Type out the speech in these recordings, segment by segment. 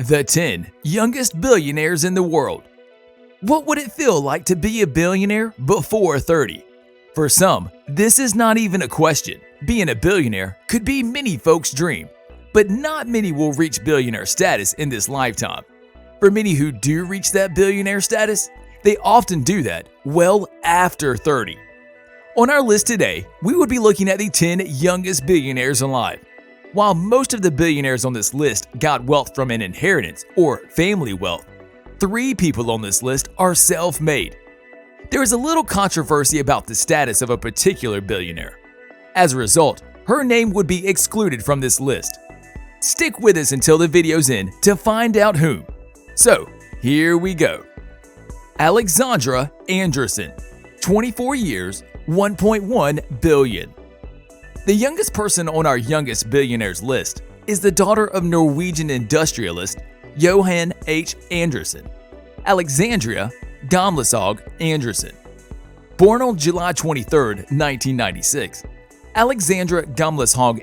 The 10 youngest billionaires in the world. What would it feel like to be a billionaire before 30? For some, this is not even a question. Being a billionaire could be many folks' dream, but not many will reach billionaire status in this lifetime. For many who do reach that billionaire status, they often do that well after 30. On our list today, we would be looking at the 10 youngest billionaires alive. While most of the billionaires on this list got wealth from an inheritance or family wealth, 3 people on this list are self-made. There is a little controversy about the status of a particular billionaire. As a result, her name would be excluded from this list. Stick with us until the video's end to find out whom. So, here we go. Alexandra Anderson, 24 years, 1.1 billion. The youngest person on our youngest billionaires list is the daughter of Norwegian industrialist Johan H. Anderson, Alexandra Anderson. Born on July 23, 1996, Alexandra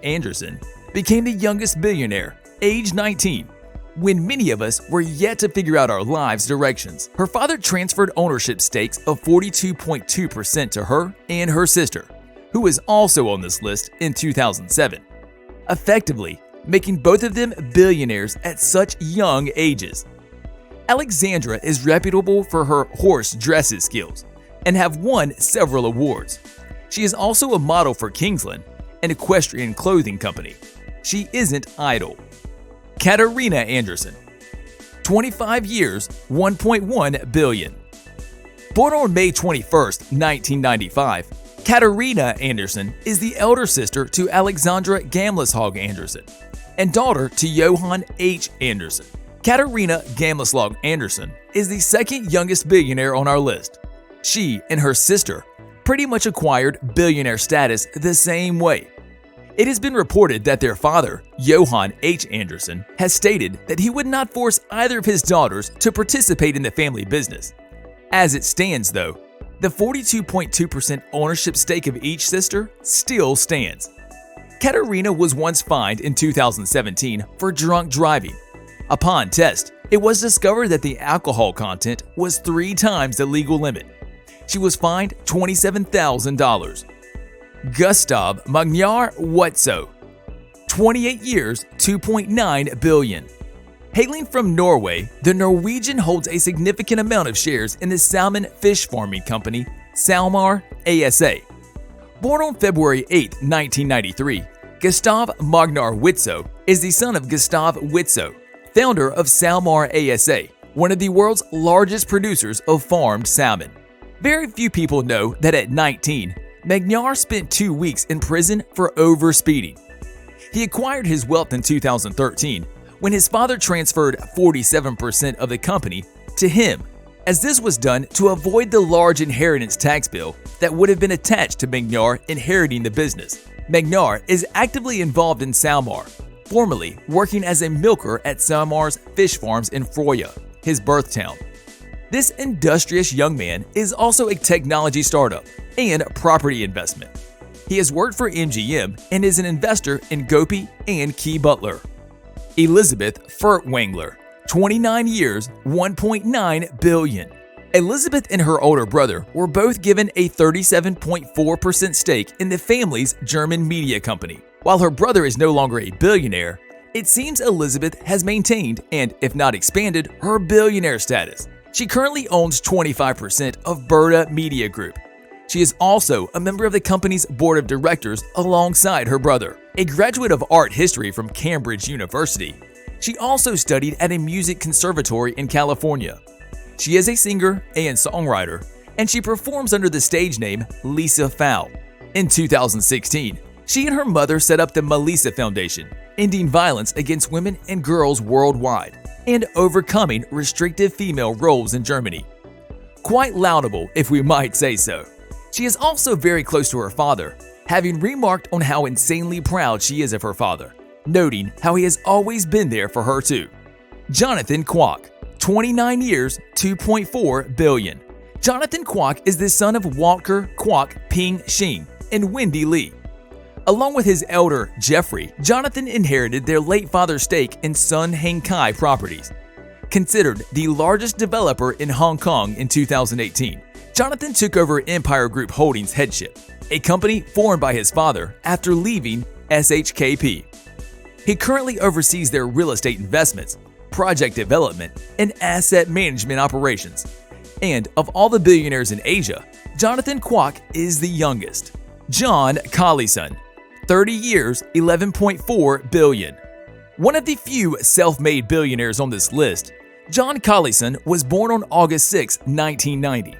Anderson became the youngest billionaire, age 19, when many of us were yet to figure out our lives' directions. Her father transferred ownership stakes of 42.2% to her and her sister, who is also on this list, in 2007, effectively making both of them billionaires at such young ages. Alexandra is reputable for her horse dresses skills and have won several awards. She is also a model for Kingsland, an equestrian clothing company. She isn't idle. Katarina Anderson, 25 years, 1.1 billion. Born on May 21, 1995, Katarina Anderson is the elder sister to Alexandra Anderson and daughter to Johan H. Anderson. Katarina Anderson is the second youngest billionaire on our list. She and her sister pretty much acquired billionaire status the same way. It has been reported that their father, Johan H. Anderson, has stated that he would not force either of his daughters to participate in the family business. As it stands, though, the 42.2% ownership stake of each sister still stands. Katarina was once fined in 2017 for drunk driving. Upon test, it was discovered that the alcohol content was 3 times the legal limit. She was fined $27,000. Gustaf Watso, 28 years, 2.9 billion. Hailing from Norway, the Norwegian holds a significant amount of shares in the salmon fish farming company SalMar ASA. Born on February 8, 1993, Gustaf Watso is the son of Gustaf Watso, founder of SalMar ASA, one of the world's largest producers of farmed salmon. Very few people know that at 19, Magnus spent 2 weeks in prison for overspeeding. He acquired his wealth in 2013 when his father transferred 47% of the company to him, as this was done to avoid the large inheritance tax bill that would have been attached to Magnus inheriting the business. Magnus is actively involved in SalMar, formerly working as a milker at SalMar's fish farms in Frøya, his birth town. This industrious young man is also a technology startup and property investment. He has worked for MGM and is an investor in Gopi and Key Butler. Elisabeth Wengler, 29 years, 1.9 billion. Elisabeth and her older brother were both given a 37.4% stake in the family's German media company. While her brother is no longer a billionaire, it seems Elisabeth has maintained and, if not expanded, her billionaire status. She currently owns 25% of Berta Media Group. She is also a member of the company's board of directors alongside her brother. A graduate of art history from Cambridge University, she also studied at a music conservatory in California. She is a singer and songwriter, and she performs under the stage name Lisa Fowl. In 2016, she and her mother set up the Melissa Foundation, ending violence against women and girls worldwide and overcoming restrictive female roles in Germany. Quite laudable, if we might say so. She is also very close to her father, having remarked on how insanely proud she is of her father, noting how he has always been there for her too. Jonathan Kwok, 29 years, 2.4 billion. Jonathan Kwok is the son of Walker Kwok Ping Shing and Wendy Lee. Along with his elder, Jeffrey, Jonathan inherited their late father's stake in Sun Hang Kai Properties. Considered the largest developer in Hong Kong in 2018, Jonathan took over Empire Group Holdings headship, a company formed by his father after leaving SHKP. He currently oversees their real estate investments, project development, and asset management operations. And of all the billionaires in Asia, Jonathan Kwok is the youngest. John Collison, 30 years, 11.4 billion. One of the few self-made billionaires on this list, John Collison was born on August 6, 1990.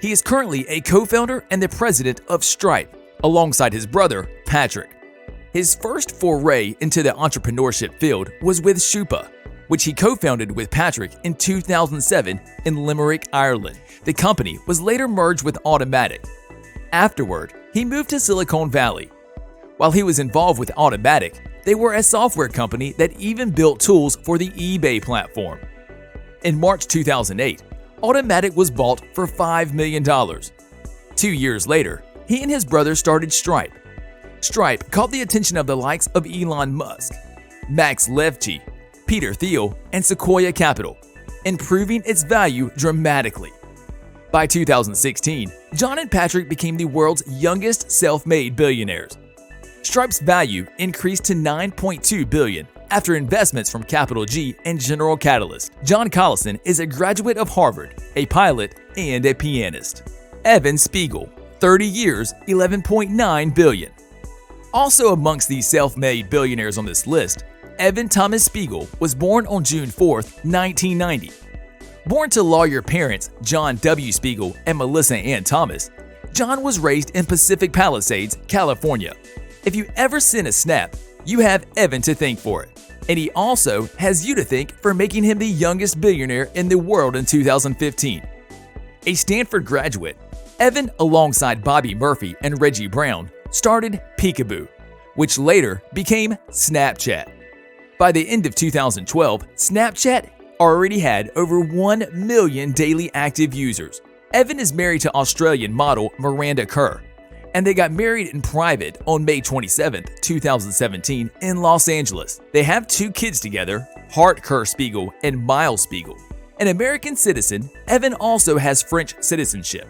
He is currently a co-founder and the president of Stripe, alongside his brother, Patrick. His first foray into the entrepreneurship field was with Shupa, which he co-founded with Patrick in 2007 in Limerick, Ireland. The company was later merged with Automatic. Afterward, he moved to Silicon Valley. While he was involved with Automatic, they were a software company that even built tools for the eBay platform. In March 2008, Automatic was bought for $5 million. 2 years later, he and his brother started Stripe. Stripe caught the attention of the likes of Elon Musk, Max Levchy, Peter Thiel, and Sequoia Capital, improving its value dramatically. By 2016, John and Patrick became the world's youngest self-made billionaires. Stripe's value increased to $9.2 billion after investments from Capital G and General Catalyst. John Collison is a graduate of Harvard, a pilot, and a pianist. Evan Spiegel, 30 years, 11.9 billion. Also amongst these self-made billionaires on this list, Evan Thomas Spiegel was born on June 4, 1990. Born to lawyer parents John W. Spiegel and Melissa Ann Thomas, John was raised in Pacific Palisades, California. If you ever send a snap, you have Evan to thank for it. And he also has you to thank for making him the youngest billionaire in the world in 2015. A Stanford graduate, Evan, alongside Bobby Murphy and Reggie Brown, started Peekaboo, which later became Snapchat. By the end of 2012, Snapchat already had over 1 million daily active users. Evan is married to Australian model Miranda Kerr, and they got married in private on May 27, 2017 in Los Angeles. They have 2 kids together, Hart Kerr Spiegel and Miles Spiegel. An American citizen, Evan also has French citizenship,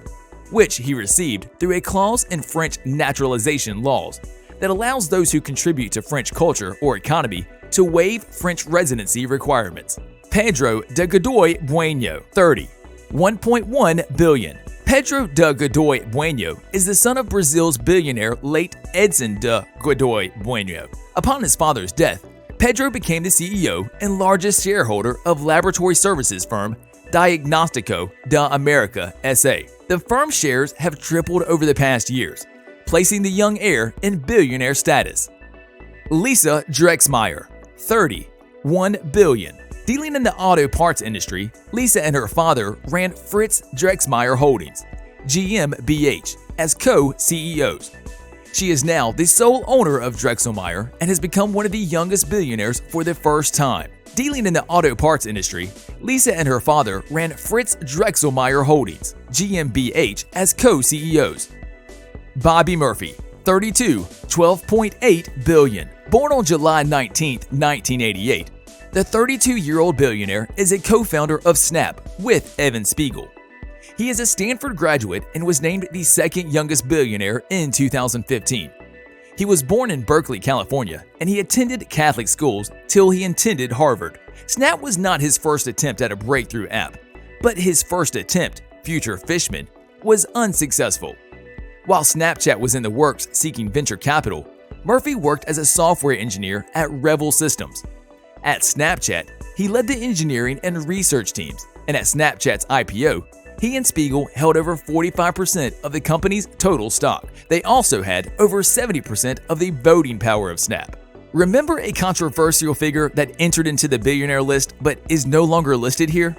which he received through a clause in French naturalization laws that allows those who contribute to French culture or economy to waive French residency requirements. Pedro de Godoy Bueno, 30, 1.1 billion. Pedro de Godoy Bueno is the son of Brazil's billionaire late Edson de Godoy Bueno. Upon his father's death, Pedro became the CEO and largest shareholder of laboratory services firm Diagnóstico da América S.A. The firm's shares have tripled over the past years, placing the young heir in billionaire status. Lisa Drexmeyer, 30, 1 billion. Dealing in the auto parts industry, Lisa and her father ran Fritz Drexmeyer Holdings, GmbH, as co-CEOs. She is now the sole owner of Drexelmeyer and has become one of the youngest billionaires for the first time. Dealing in the auto parts industry, Lisa and her father ran Fritz Drexelmeyer Holdings, GmbH, as co-CEOs. Bobby Murphy, 32, 12.8 billion. Born on July 19, 1988, the 32-year-old billionaire is a co-founder of Snap with Evan Spiegel. He is a Stanford graduate and was named the second youngest billionaire in 2015. He was born in Berkeley, California, and he attended Catholic schools till he attended Harvard. Snap was not his first attempt at a breakthrough app, but his first attempt, Future Fishman, was unsuccessful. While Snapchat was in the works seeking venture capital, Murphy worked as a software engineer at Revel Systems. At Snapchat, he led the engineering and research teams, and at Snapchat's IPO, he and Spiegel held over 45% of the company's total stock. They also had over 70% of the voting power of Snap. Remember a controversial figure that entered into the billionaire list but is no longer listed here?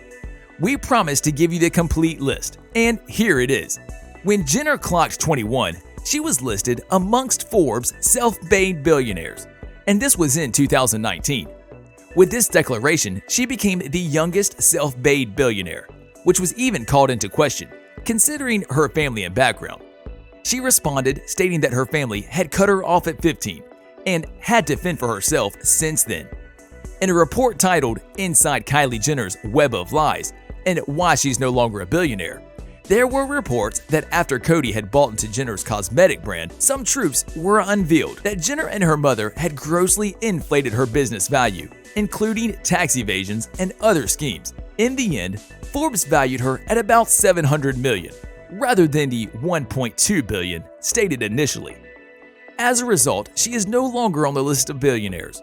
We promised to give you the complete list, and here it is. When Jenner clocked 21, she was listed amongst Forbes' self-made billionaires, and this was in 2019. With this declaration, she became the youngest self-made billionaire, which was even called into question, considering her family and background. She responded stating that her family had cut her off at 15 and had to fend for herself since then. In a report titled Inside Kylie Jenner's Web of Lies and Why She's No Longer a Billionaire, there were reports that after Cody had bought into Jenner's cosmetic brand, some truths were unveiled that Jenner and her mother had grossly inflated her business value, including tax evasions and other schemes. In the end, Forbes valued her at about $700 million, rather than the $1.2 billion stated initially. As a result, she is no longer on the list of billionaires.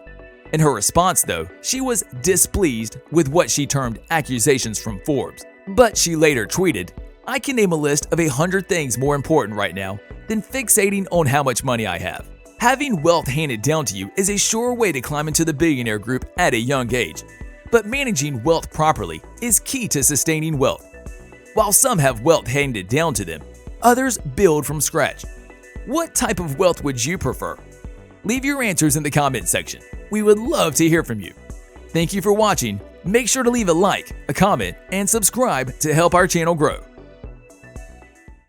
In her response, though, she was displeased with what she termed accusations from Forbes. But she later tweeted, "I can name a list of 100 things more important right now than fixating on how much money I have. Having wealth handed down to you is a sure way to climb into the billionaire group at a young age. But managing wealth properly is key to sustaining wealth. While some have wealth handed down to them, others build from scratch. What type of wealth would you prefer? Leave your answers in the comment section. We would love to hear from you. Thank you for watching. Make sure to leave a like, a comment, and subscribe to help our channel grow.